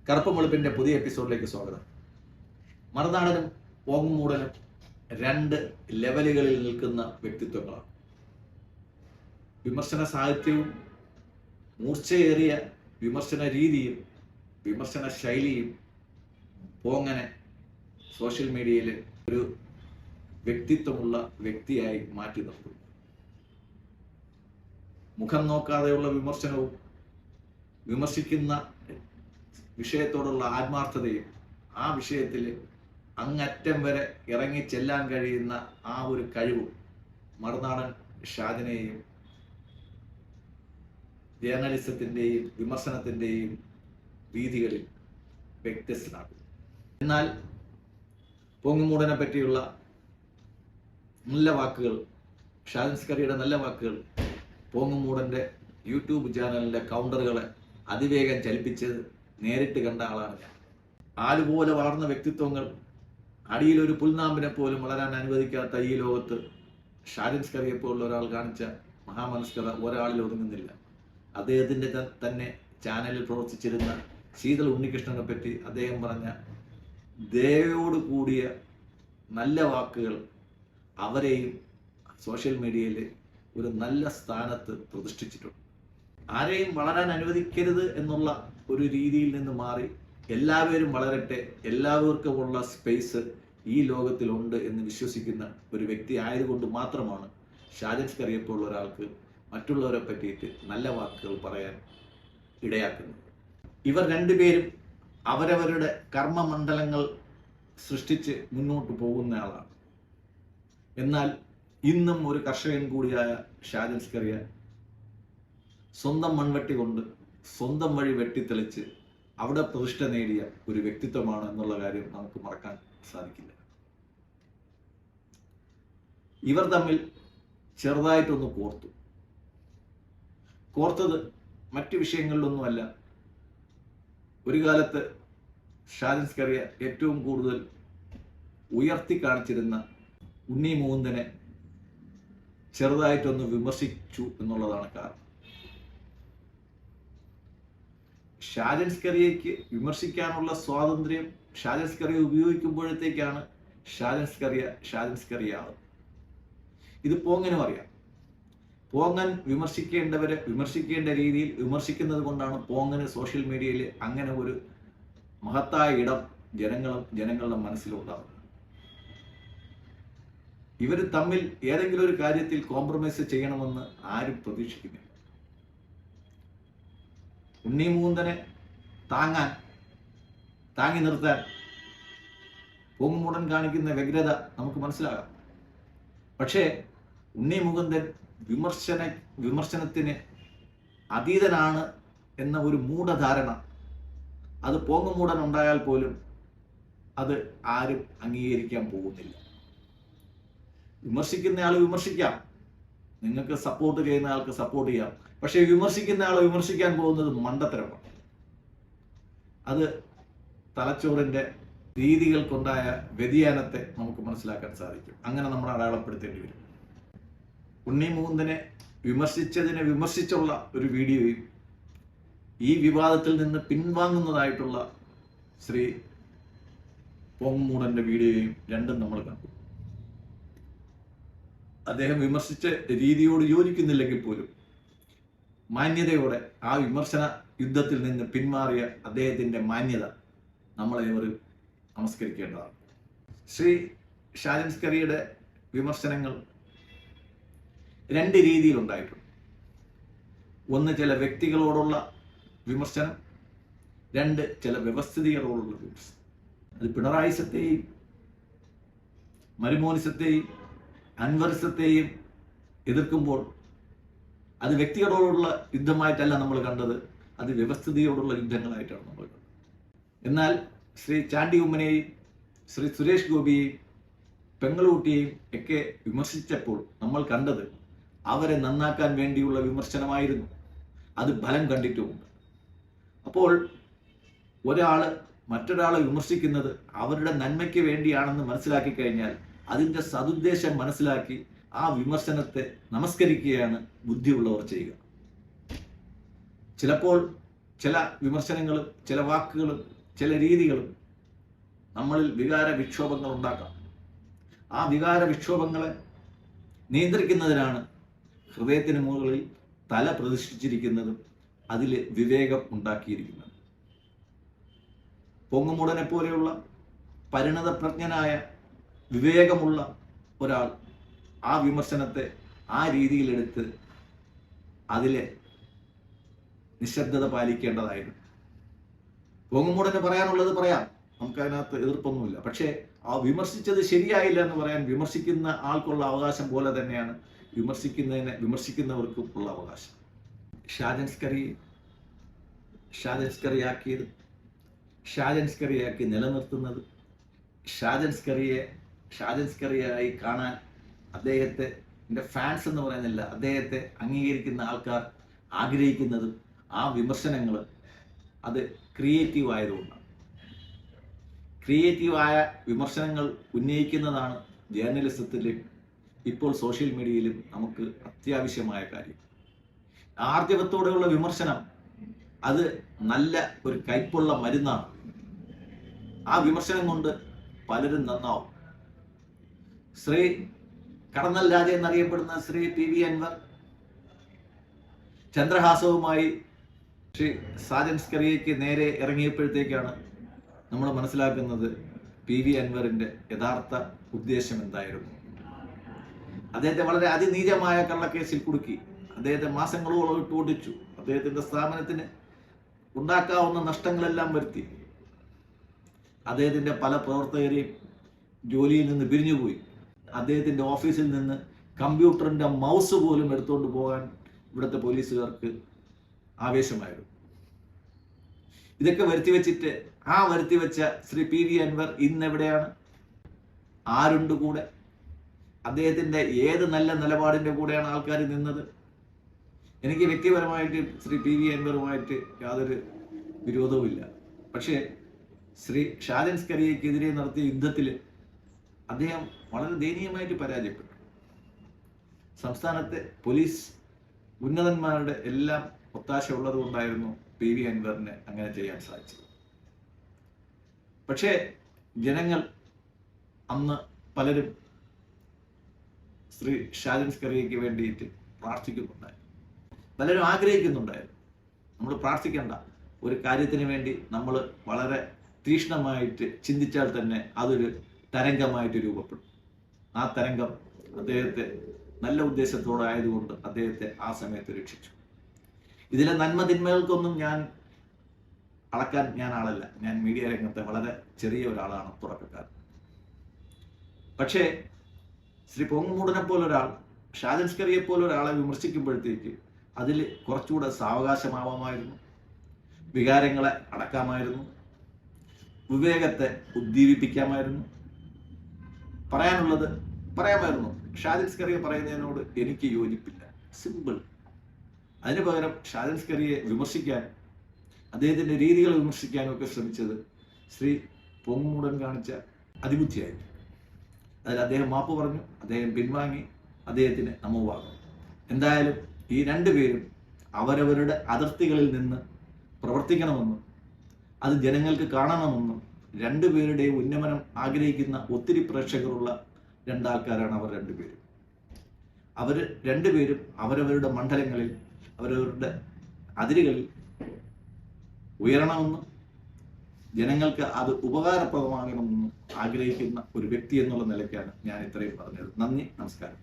കറുപ്പും വെളുപ്പിന്റെ പുതിയ എപ്പിസോഡിലേക്ക് സ്വാഗതം. മറുനാടനും പോങ്ങുമൂടനും രണ്ട് ലെവലുകളിൽ നിൽക്കുന്ന വ്യക്തിത്വങ്ങളാണ്. വിമർശന സാഹിത്യവും മൂർച്ചയേറിയ വിമർശന രീതിയും വിമർശന ശൈലിയും പോങ്ങനെ സോഷ്യൽ മീഡിയയിൽ ഒരു വ്യക്തിത്വമുള്ള വ്യക്തിയായി മാറ്റി നിർത്തുന്നു. മുഖം നോക്കാതെയുള്ള വിമർശനവും വിമർശിക്കുന്ന വിഷയത്തോടുള്ള ആത്മാർത്ഥതയും ആ വിഷയത്തിൽ അങ്ങറ്റം വരെ ഇറങ്ങി ചെല്ലാൻ കഴിയുന്ന ആ ഒരു കഴിവും മറുനാടൻ ഷാജിനെയും ജേർണലിസത്തിൻ്റെയും വിമർശനത്തിൻ്റെയും രീതികളിൽ വ്യത്യസ്തനാക്കും. എന്നാൽ പോങ്ങുമൂടനെ പറ്റിയുള്ള നല്ല വാക്കുകൾ, ഷാജിൻ സ്കറിയുടെ നല്ല വാക്കുകൾ പോങ്ങുമൂടൻ്റെ യൂട്യൂബ് ചാനലിൻ്റെ കൗണ്ടറുകളെ അതിവേഗം ചലിപ്പിച്ചത് നേരിട്ട് കണ്ട ആളാണ് ഞാൻ. ആലുപോലെ വളർന്ന വ്യക്തിത്വങ്ങൾ അടിയിലൊരു പുൽനാമ്പിനെ പോലും വളരാൻ അനുവദിക്കാത്ത ഈ ലോകത്ത് ഷാജിൻ സ്കറിയെ പോലുള്ള ഒരാൾ കാണിച്ച മഹാമനസ്കത ഒരാളിൽ ഒതുങ്ങുന്നില്ല. അദ്ദേഹത്തിൻ്റെ തന്നെ ചാനലിൽ പ്രവർത്തിച്ചിരുന്ന ശീതൾ ഉണ്ണികൃഷ്ണനെ പറ്റി അദ്ദേഹം പറഞ്ഞ ദയയോട് കൂടിയ നല്ല വാക്കുകൾ അവരെയും സോഷ്യൽ മീഡിയയിൽ ഒരു നല്ല സ്ഥാനത്ത് പ്രതിഷ്ഠിച്ചിട്ടുണ്ട്. ആരെയും വളരാൻ അനുവദിക്കരുത് എന്നുള്ള ഒരു രീതിയിൽ നിന്ന് മാറി എല്ലാവരും വളരട്ടെ, എല്ലാവർക്കുമുള്ള സ്പേസ് ഈ ലോകത്തിലുണ്ട് എന്ന് വിശ്വസിക്കുന്ന ഒരു വ്യക്തി ആയതുകൊണ്ട് മാത്രമാണ് ഷാജിൻ സ്കറിയെപ്പോലുള്ള ഒരാൾക്ക് മറ്റുള്ളവരെ പറ്റിയിട്ട് നല്ല വാക്കുകൾ പറയാൻ ഇടയാക്കുന്നത്. ഇവർ രണ്ടുപേരും അവരവരുടെ കർമ്മമണ്ഡലങ്ങൾ സൃഷ്ടിച്ച് മുന്നോട്ട് പോകുന്ന ആളാണ്. എന്നാൽ ഇന്നും ഒരു കർഷകൻ കൂടിയായ ഷാജിൻ സ്കറിയ സ്വന്തം മൺവെട്ടി കൊണ്ട് സ്വന്തം വഴി വെട്ടിത്തെളിച്ച് അവിടെ പ്രതിഷ്ഠ നേടിയ ഒരു വ്യക്തിത്വമാണ് എന്നുള്ള കാര്യം നമുക്ക് മറക്കാൻ സാധിക്കില്ല. ഇവർ തമ്മിൽ ചെറുതായിട്ടൊന്ന് കോർത്തത് മറ്റു വിഷയങ്ങളിലൊന്നുമല്ല. ഒരു കാലത്ത് ഷാജിൻ സ്കറിയ ഏറ്റവും കൂടുതൽ ഉയർത്തി കാണിച്ചിരുന്ന ഉണ്ണി മുകുന്ദനെ ചെറുതായിട്ടൊന്ന് വിമർശിച്ചു എന്നുള്ളതാണ് കാരണം. ഷാജിൻ സ്കറിയയ്ക്ക് വിമർശിക്കാനുള്ള സ്വാതന്ത്ര്യം ഷാജിൻ സ്കറിയ ഉപയോഗിക്കുമ്പോഴത്തേക്കാണ് ഷാജിൻ സ്കറിയാവുന്നത്. ഇത് പോങ്ങനും അറിയാം. പോങ്ങൻ വിമർശിക്കേണ്ടവരെ വിമർശിക്കേണ്ട രീതിയിൽ വിമർശിക്കുന്നത് കൊണ്ടാണ് പോങ്ങന് സോഷ്യൽ മീഡിയയിൽ അങ്ങനെ ഒരു മഹത്തായ ഇടം ജനങ്ങളുടെ മനസ്സിലുണ്ടാകുന്നത്. ഇവർ തമ്മിൽ ഏതെങ്കിലും ഒരു കാര്യത്തിൽ കോംപ്രമൈസ് ചെയ്യണമെന്ന് ആരും പ്രതീക്ഷിക്കുന്നില്ല. ഉണ്ണി മുകുന്ദനെ താങ്ങി നിർത്താൻ പോങ്ങുമൂടൻ കാണിക്കുന്ന വ്യഗ്രത നമുക്ക് മനസ്സിലാകാം. പക്ഷേ ഉണ്ണി മുകുന്ദൻ വിമർശനത്തിന് അതീതനാണ് എന്ന ഒരു മൂഢധാരണ അത് പോങ്ങുമൂടൻ ഉണ്ടായാൽ പോലും അത് ആരും അംഗീകരിക്കാൻ പോകുന്നില്ല. വിമർശിക്കുന്നയാൾ വിമർശിക്കാം, നിങ്ങൾക്ക് സപ്പോർട്ട് ചെയ്യുന്ന ആൾക്ക് സപ്പോർട്ട് ചെയ്യാം. പക്ഷേ വിമർശിക്കുന്ന ആൾ വിമർശിക്കാൻ പോകുന്നത് മണ്ടത്തരമാണ്. അത് തലച്ചോറിൻ്റെ രീതികൾക്കുണ്ടായ വ്യതിയാനത്തെ നമുക്ക് മനസ്സിലാക്കാൻ സാധിക്കും. അങ്ങനെ നമ്മൾ അടയാളപ്പെടുത്തേണ്ടി വരും. ഉണ്ണി മുകുന്ദനെ വിമർശിച്ചുള്ള ഒരു വീഡിയോയും ഈ വിവാദത്തിൽ നിന്ന് പിൻവാങ്ങുന്നതായിട്ടുള്ള ശ്രീ പോങ്ങുമൂടന്റെ വീഡിയോയും രണ്ടും നമ്മൾ കണ്ടു. അദ്ദേഹം വിമർശിച്ച രീതിയോട് യോജിക്കുന്നില്ലെങ്കിൽ പോലും മാന്യതയോടെ ആ വിമർശന യുദ്ധത്തിൽ നിന്ന് പിന്മാറിയ അദ്ദേഹത്തിൻ്റെ മാന്യത നമ്മളേവരും നമസ്കരിക്കേണ്ടതാണ്. ശ്രീ ഷാജിൻ സ്കറിയുടെ വിമർശനങ്ങൾ രണ്ട് രീതിയിലുണ്ടായിട്ടുണ്ട്. ഒന്ന് ചില വ്യക്തികളോടുള്ള വിമർശനം, രണ്ട് ചില വ്യവസ്ഥിതികളോടുള്ള വിമർശനം. അത് പിണറായിസത്തെയും മരുമോനിസത്തെയും അൻവറിസത്തെയും എതിർക്കുമ്പോൾ അത് വ്യക്തികളോടുള്ള യുദ്ധമായിട്ടല്ല നമ്മൾ കണ്ടത്, അത് വ്യവസ്ഥിതിയോടുള്ള യുദ്ധങ്ങളായിട്ടാണ് നമ്മൾ കണ്ടത്. എന്നാൽ ശ്രീ ചാണ്ടി ഉമ്മനെയും ശ്രീ സുരേഷ് ഗോപിയെയും പെങ്ങളൂട്ടിയെയും ഒക്കെ വിമർശിച്ചപ്പോൾ നമ്മൾ കണ്ടത് അവരെ നന്നാക്കാൻ വേണ്ടിയുള്ള വിമർശനമായിരുന്നു. അത് ഫലം കണ്ടിട്ടുമുണ്ട്. അപ്പോൾ ഒരാൾ മറ്റൊരാളെ വിമർശിക്കുന്നത് അവരുടെ നന്മയ്ക്ക് വേണ്ടിയാണെന്ന് മനസ്സിലാക്കി കഴിഞ്ഞാൽ അതിൻ്റെ സതുദ്ദേശം മനസ്സിലാക്കി ആ വിമർശനത്തെ നമസ്കരിക്കുകയാണ് ബുദ്ധിയുള്ളവർ ചെയ്യുക. ചിലപ്പോൾ ചില വിമർശനങ്ങളും ചില വാക്കുകളും ചില രീതികളും നമ്മളിൽ വികാര വിക്ഷോഭങ്ങൾ ഉണ്ടാക്കാം. ആ വികാര വിക്ഷോഭങ്ങളെ നിയന്ത്രിക്കുന്നതിനാണ് ഹൃദയത്തിന് മുകളിൽ തല പ്രതിഷ്ഠിച്ചിരിക്കുന്നതും അതിൽ വിവേകം ഉണ്ടാക്കിയിരിക്കുന്നത്. പൊങ്ങുമുടനെ പോലെയുള്ള പരിണതപ്രജ്ഞനായ വിവേകമുള്ള ഒരാൾ ആ വിമർശനത്തെ ആ രീതിയിലെടുത്ത് അതിലെ നിശബ്ദത പാലിക്കേണ്ടതായിരുന്നു. പൊങ്ങുമുടന് പറയാനുള്ളത് പറയാം, നമുക്കതിനകത്ത് എതിർപ്പൊന്നുമില്ല. പക്ഷേ ആ വിമർശിച്ചത് ശരിയായില്ല എന്ന് പറയാൻ വിമർശിക്കുന്ന ആൾക്കുള്ള അവകാശം പോലെ തന്നെയാണ് വിമർശിക്കുന്നവർക്കും ഉള്ള അവകാശം. ഷാജൻസ്കറിയാക്കിയത്, ഷാജൻസ്കറിയാക്കി നിലനിർത്തുന്നത്, ഷാജൻസ്കറിയായി കാണാൻ അദ്ദേഹത്തെ ഫാൻസ് എന്ന് പറയുന്നില്ല, അദ്ദേഹത്തെ അംഗീകരിക്കുന്ന ആൾക്കാർ ആഗ്രഹിക്കുന്നതും ആ വിമർശനങ്ങൾ അത് ക്രിയേറ്റീവ് ആയതുകൊണ്ടാണ്. ക്രിയേറ്റീവായ വിമർശനങ്ങൾ ഉന്നയിക്കുന്നതാണ് ജേർണലിസത്തിലും ഇപ്പോൾ സോഷ്യൽ മീഡിയയിലും നമുക്ക് അത്യാവശ്യമായ കാര്യം. ആർജവത്തോടെയുള്ള വിമർശനം അത് നല്ല ഒരു കയ്പുള്ള മരുന്നാണ്. ആ വിമർശനം കൊണ്ട് പലരും നന്നാവും. ശ്രീ കടന്നൽ രാജ എന്നറിയപ്പെടുന്ന ശ്രീ PV അൻവർ ചന്ദ്രഹാസവുമായി ശ്രീ ഷാജൻസ്കറിയയ്ക്ക് നേരെ ഇറങ്ങിയപ്പോഴത്തേക്കാണ് നമ്മൾ മനസ്സിലാക്കുന്നത് PV അൻവറിന്റെ യഥാർത്ഥ ഉദ്ദേശം എന്തായിരുന്നു. അദ്ദേഹത്തെ വളരെ അതിനീചമായ കള്ളക്കേസിൽ കുടുക്കി, അദ്ദേഹത്തെ മാസങ്ങളോളം ഇട്ട് ഓടിച്ചു, അദ്ദേഹത്തിന്റെ സ്ഥാപനത്തിന് ഉണ്ടാക്കാവുന്ന നഷ്ടങ്ങളെല്ലാം വരുത്തി, അദ്ദേഹത്തിന്റെ പല പ്രവർത്തകരെയും ജോലിയിൽ നിന്ന് പിരിഞ്ഞുപോയി, അദ്ദേഹത്തിന്റെ ഓഫീസിൽ നിന്ന് കമ്പ്യൂട്ടറിന്റെ മൗസ് പോലും എടുത്തുകൊണ്ട് പോകാൻ ഇവിടുത്തെ പോലീസുകാർക്ക് ആവേശമായിരുന്നു. ഇതൊക്കെ വരുത്തിവെച്ചിട്ട് ആ വരുത്തിവെച്ച ശ്രീ PV അൻവർ ഇന്നെവിടെയാണ്? ആരുണ്ട് കൂടെ? അദ്ദേഹത്തിന്റെ ഏത് നല്ല നിലപാടിന്റെ കൂടെയാണ് ആൾക്കാർ നിന്നത്? എനിക്ക് വ്യക്തിപരമായിട്ട് ശ്രീ PV അൻവറുമായിട്ട് യാതൊരു വിരോധവുമില്ല. പക്ഷേ ശ്രീ ഷാജൻസ്കറിയക്കെതിരെ നടത്തിയ യുദ്ധത്തിൽ അദ്ദേഹം വളരെ ദയനീയമായിട്ട് പരാജയപ്പെട്ടു. സംസ്ഥാനത്തെ പോലീസ് ഉന്നതന്മാരുടെ എല്ലാം ഒത്താശ ഉള്ളത് കൊണ്ടായിരുന്നു PV അൻവറിന് അങ്ങനെ ചെയ്യാൻ സാധിച്ചത്. പക്ഷേ ജനങ്ങൾ അന്ന് പലരും ശ്രീ ഷാജൻസ്കറിയയ്ക്ക് വേണ്ടിയിട്ട് പ്രാർത്ഥിക്കുന്നുണ്ടായിരുന്നു, പലരും ആഗ്രഹിക്കുന്നുണ്ടായിരുന്നു. നമ്മൾ പ്രാർത്ഥിക്കേണ്ട ഒരു കാര്യത്തിന് വേണ്ടി നമ്മൾ വളരെ തീക്ഷ്ണമായിട്ട് ചിന്തിച്ചാൽ തന്നെ അതൊരു തരംഗമായിട്ട് രൂപപ്പെടും. ആ തരംഗം അദ്ദേഹത്തെ നല്ല ഉദ്ദേശത്തോടായതുകൊണ്ട് അദ്ദേഹത്തെ ആ സമയത്ത് രക്ഷിച്ചു. ഇതിലെ നന്മ തിന്മകൾക്കൊന്നും ഞാൻ അളക്കാൻ ഞാൻ ആളല്ല. ഞാൻ മീഡിയ രംഗത്തെ വളരെ ചെറിയ ഒരാളാണ്, തുടക്കക്കാരൻ. പക്ഷേ ശ്രീ പൊങ്ങുമൂടനെ പോലൊരാൾ, ഷാജൻസ്കറിയെ പോലൊരാളെ വിമർശിക്കുമ്പോഴത്തേക്ക് അതിൽ കുറച്ചുകൂടെ സാവകാശമാവാമായിരുന്നു, വികാരങ്ങളെ അടക്കാമായിരുന്നു, വിവേകത്തെ ഉദ്ദീപിപ്പിക്കാമായിരുന്നു, പറയാനുള്ളത് പറയാമായിരുന്നു. ഷാജൻസ്കറിയെ പറയുന്നതിനോട് എനിക്ക് യോജിപ്പില്ല, സിമ്പിൾ. അതിന് പകരം ഷാജൻസ്കറിയെ വിമർശിക്കാൻ, അദ്ദേഹത്തിന്റെ രീതികൾ വിമർശിക്കാനും ഒക്കെ ശ്രമിച്ചത് ശ്രീ പൊങ്ങുമൂടൻ കാണിച്ച അതിബുദ്ധിയായിരുന്നു. അതിൽ അദ്ദേഹം മാപ്പ് പറഞ്ഞു, അദ്ദേഹം പിൻവാങ്ങി, അദ്ദേഹത്തിന് നമ്മവാകും. എന്തായാലും ഈ രണ്ടുപേരും അവരവരുടെ അതിർത്തികളിൽ നിന്ന് പ്രവർത്തിക്കണമെന്നും അത് ജനങ്ങൾക്ക് കാണണമെന്നും രണ്ടുപേരുടെയും ഉന്നമനം ആഗ്രഹിക്കുന്ന ഒത്തിരി പ്രേക്ഷകരുള്ള രണ്ടാൾക്കാരാണ് അവർ രണ്ടുപേരും. അവർ രണ്ടുപേരും അവരവരുടെ മണ്ഡലങ്ങളിൽ അവരവരുടെ അതിരുകളിൽ ഉയരണമെന്നും ജനങ്ങൾക്ക് അത് ഉപകാരപ്രദമാകണമെന്നും ആഗ്രഹിക്കുന്ന ഒരു വ്യക്തി എന്നുള്ള നിലയ്ക്കാണ് ഞാൻ ഇത്രയും പറഞ്ഞത്. നന്ദി, നമസ്കാരം.